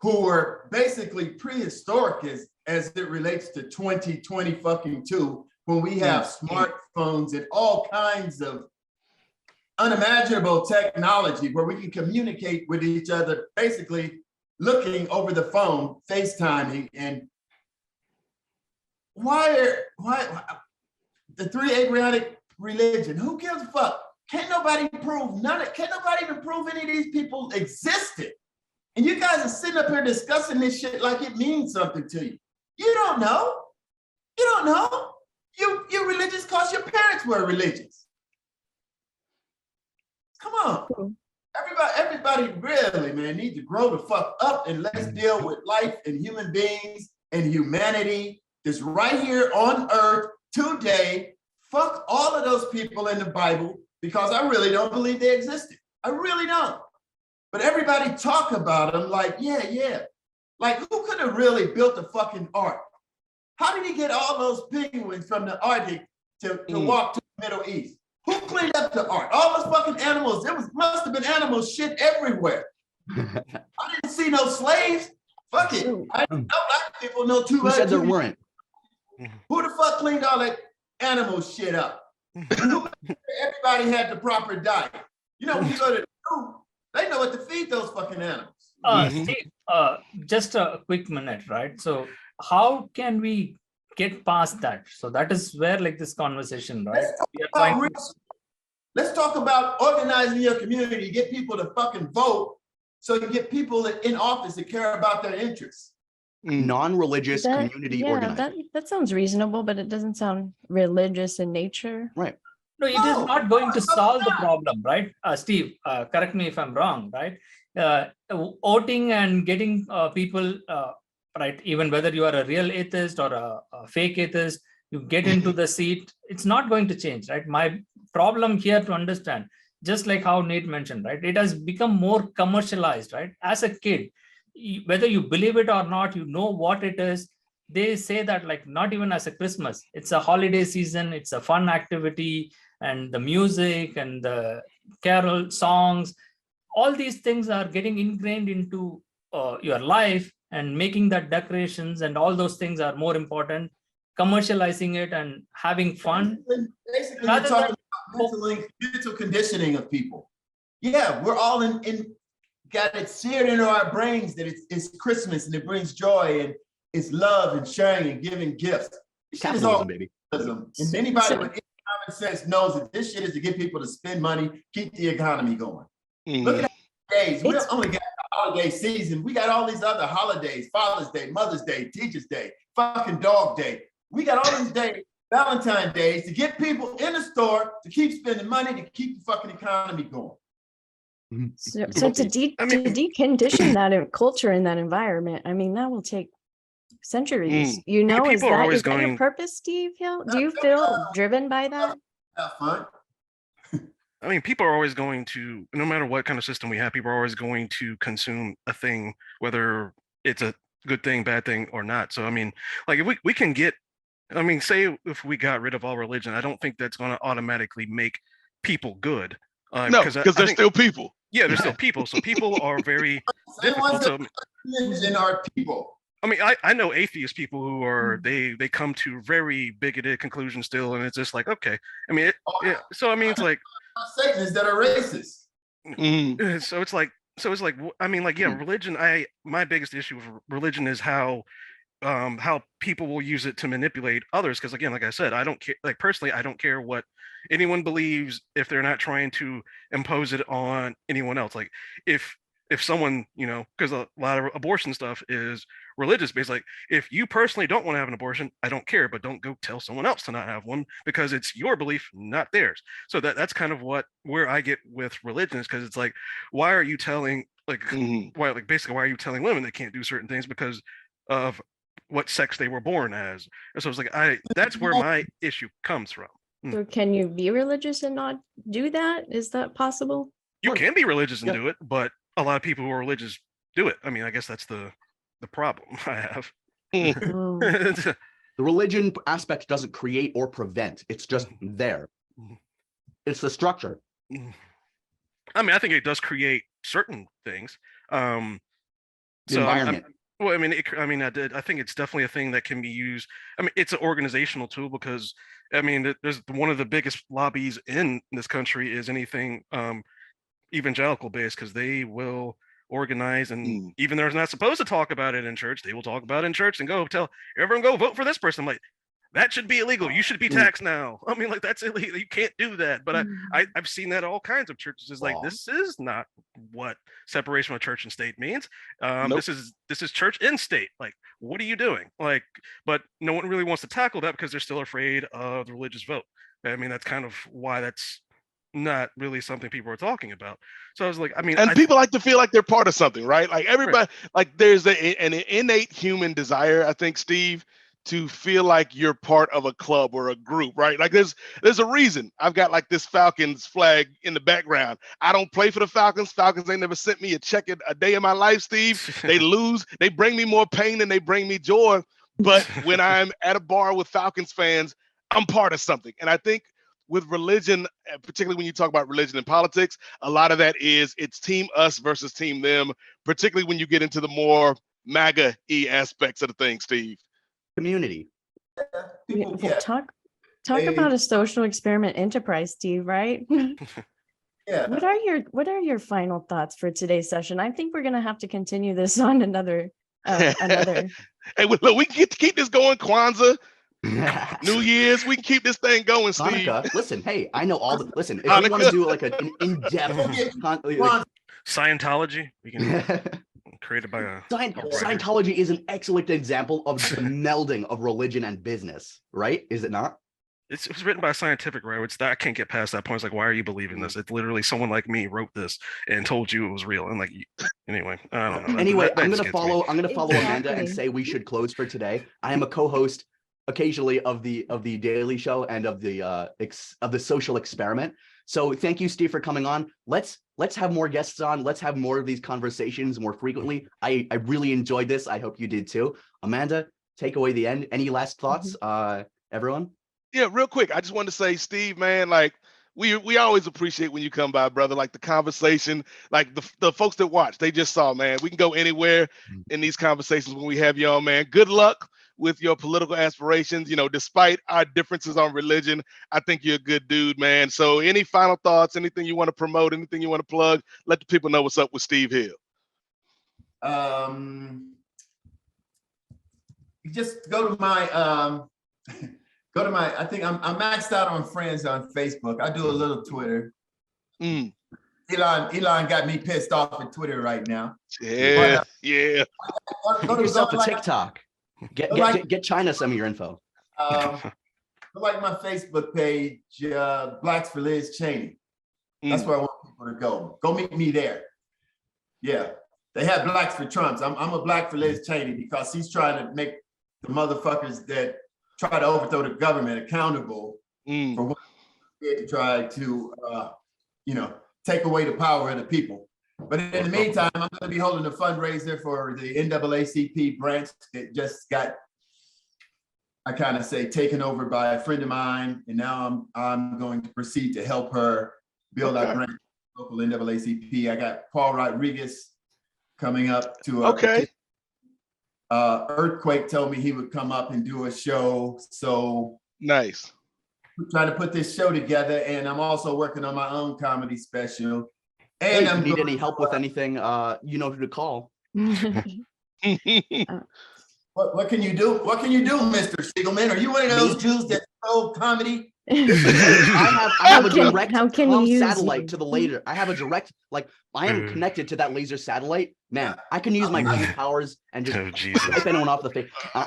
who are basically prehistoric as it relates to 2020 fucking two, when we have smartphones and all kinds of unimaginable technology where we can communicate with each other, basically looking over the phone, FaceTiming, and why the three Abrahamic religion? Who gives a fuck? Can't nobody prove can't nobody even prove any of these people existed. And you guys are sitting up here discussing this shit like it means something to you. You don't know. You don't know. You're religious because your parents were religious. Come on. Everybody really, man, needs to grow the fuck up, and let's deal with life and human beings and humanity that's right here on earth today. Fuck all of those people in the Bible, because I really don't believe they existed. I really don't. But everybody talk about them like, yeah. Like, who could have really built a fucking ark? How did he get all those penguins from the Arctic to walk to the Middle East? Who cleaned up the ark? All those fucking animals. Must have been animal shit everywhere. I didn't see no slaves. Fuck it. I didn't know black people know too Who much. said there weren't? Who the fuck cleaned all that animal shit up? Everybody had the proper diet. You know, when you go to the zoo, they know what to feed those fucking animals. Steve, just a quick minute, right? So how can we get past that? So that is where, like, this conversation, right? We are trying to... Let's talk about organizing your community, get people to fucking vote, so you get people in office that care about their interests. Non-religious community organizing. That sounds reasonable, but it doesn't sound religious in nature. Right. No, it is not going to solve the problem, right? Steve, correct me if I'm wrong, right? Voting and getting people, right, even whether you are a real atheist or a fake atheist, you get into the seat, it's not going to change, right? My problem here to understand, just like how Nate mentioned, right? It has become more commercialized, right? As a kid, whether you believe it or not, you know what it is. They say that, like, not even as a Christmas, it's a holiday season, it's a fun activity, and the music and the carol songs, all these things are getting ingrained into your life, and making that decorations and all those things are more important, commercializing it and having fun. Basically, you're talking about mental conditioning of people. Yeah, we're all got it seared into our brains that it's Christmas and it brings joy and it's love and sharing and giving gifts. This shit is all baby. capitalism. And anybody with any common sense knows that this shit is to get people to spend money, keep the economy going. Look at the days. We don't only got the holiday season. We got all these other holidays: Father's Day, Mother's Day, Teacher's Day, fucking Dog Day. We got all these days, Valentine's Days, to get people in the store to keep spending money to keep the fucking economy going. So to decondition that culture in that environment, I mean, that will take centuries. You know, is that your purpose, Steve Hill? Do you feel driven by that? Have fun. I mean, people are always going to, no matter what kind of system we have, people are always going to consume a thing, whether it's a good thing, bad thing, or not. So, I mean, like, if we can get, I mean, say if we got rid of all religion, I don't think that's going to automatically make people good. No, because they're still people. Yeah, they're still people. So people are very difficult to... Religion are people. I mean, I know atheist people who are, they come to very bigoted conclusions still, and it's just like, okay. I mean, so I mean, it's like... Satanists that are racist. So it's like, So it's like, I mean, like, yeah, religion, my biggest issue with religion is how people will use it to manipulate others. Because again, like I said, I don't care, like personally, I don't care what anyone believes if they're not trying to impose it on anyone else. Like if someone, because a lot of abortion stuff is religious based, like if you personally don't want to have an abortion, I don't care, but don't go tell someone else to not have one because it's your belief, not theirs. So that's kind of where I get with religion, is because it's like, why are you telling why are you telling women they can't do certain things because of what sex they were born as? And so it's like, that's where my issue comes from. So can you be religious and not do that? Is that possible? You can be religious and do it, but a lot of people who are religious do it. I mean, I guess that's the problem I have. Oh. The religion aspect doesn't create or prevent. It's just there. It's the structure. I mean, I think it does create certain things. The environment. Well, I mean, I think it's definitely a thing that can be used. I mean, it's an organizational tool because, I mean, there's one of the biggest lobbies in this country is anything evangelical based, because they will organize, and even though they're not supposed to talk about it in church, they will talk about it in church and go tell everyone, go vote for this person. I'm like, that should be illegal. You should be taxed now. I mean, like, that's illegal. You can't do that. But I've seen that all kinds of churches is like, this is not what separation of church and state means. Nope. This is church and state. Like, what are you doing? Like, but no one really wants to tackle that because they're still afraid of the religious vote. I mean, that's kind of why that's not really something people are talking about. So I was like, I mean, and people like to feel like they're part of something, right? Like everybody, right. Like there's an innate human desire, I think, Steve, to feel like you're part of a club or a group, right? Like there's a reason I've got like this Falcons flag in the background. I don't play for the Falcons. Falcons ain't never sent me a check a day in my life, Steve. They lose. They bring me more pain than they bring me joy. But when I'm at a bar with Falcons fans, I'm part of something. And I think with religion, particularly when you talk about religion and politics, a lot of that is it's team us versus team them, particularly when you get into the more MAGA-y aspects of the thing, Steve. Community. Talk about a social experiment enterprise, Steve, right? Yeah. What are your final thoughts for today's session? I think we're gonna have to continue this on another. Hey, look, we can keep this going. Kwanzaa, New Year's, we can keep this thing going, Steve. Hanukkah, listen, hey, I know all the. Listen, if you want to do like an in-depth Scientology, we can. Created by a Scientology is an excellent example of the melding of religion and business, right? Is it not? It was written by a scientific writer. It's that I can't get past that point. It's like, why are you believing this? It's literally someone like me wrote this and told you it was real. And like, anyway, I don't know. Anyway, I'm gonna follow Amanda and say we should close for today. I am a co-host occasionally of the Daily Show and of the Social Experiment. So thank you, Steve, for coming on. Let's have more guests on. Let's have more of these conversations more frequently. I really enjoyed this. I hope you did too. Amanda, take away the end. Any last thoughts, everyone? Yeah, real quick. I just wanted to say, Steve, man, like we always appreciate when you come by, brother. Like the conversation, like the folks that watch, they just saw, man, we can go anywhere in these conversations when we have you on, man. Good luck with your political aspirations. Despite our differences on religion, I think you're a good dude, man. So any final thoughts, anything you want to promote, anything you want to plug, let the people know what's up with Steve Hill. Just go to my, I think I'm maxed out on friends on Facebook. I do a little Twitter. Elon got me pissed off at Twitter right now. Yeah, yeah. Go yourself to TikTok. Get China some of your info. Like my Facebook page, Blacks for Liz Cheney. That's where I want people to go. Go meet me there. Yeah, they have Blacks for Trumps. I'm a Black for Liz Cheney because he's trying to make the motherfuckers that try to overthrow the government accountable for what they did to try to, take away the power of the people. But in the meantime, I'm going to be holding a fundraiser for the NAACP branch that just got, I kind of say, taken over by a friend of mine, and now I'm going to proceed to help her build our branch, local NAACP. I got Paul Rodriguez coming up to Earthquake told me he would come up and do a show. So nice. We're trying to put this show together, and I'm also working on my own comedy special. Hey, And if you I'm need going, any help with anything, you know who to call. what can you do? What can you do, Mr. Siegelman? Are you one of those Jews that troll comedy? I have a direct how can he comm use satellite you? to the laser. I have a direct, like, I am connected to that laser satellite. Man, I can use my cool powers and just Oh, Jesus. wipe anyone off the face. Oh,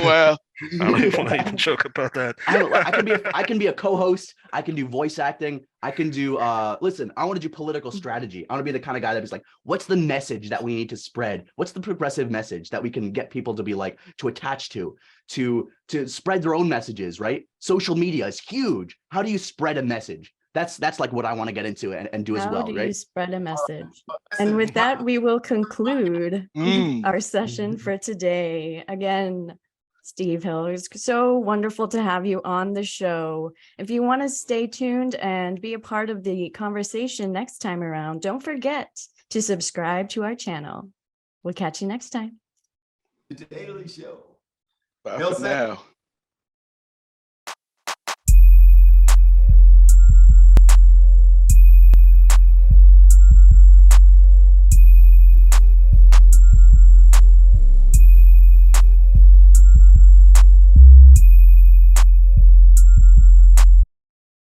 wow. I don't even want to even joke about that. I can be a co-host. I can do voice acting. I can do listen, I want to do political strategy. I want to be the kind of guy that is like, what's the message that we need to spread? What's the progressive message that we can get people to be like, to attach to spread their own messages, right? Social media is huge. How do you spread a message? That's like what I want to get into and do as How well, do you right? spread a message? And with that, we will conclude Mm. our session for today. Again, Steve Hill, it's so wonderful to have you on the show. If you want to stay tuned and be a part of the conversation next time around, don't forget to subscribe to our channel. We'll catch you next time. The Daily Show. Bye Bill for now.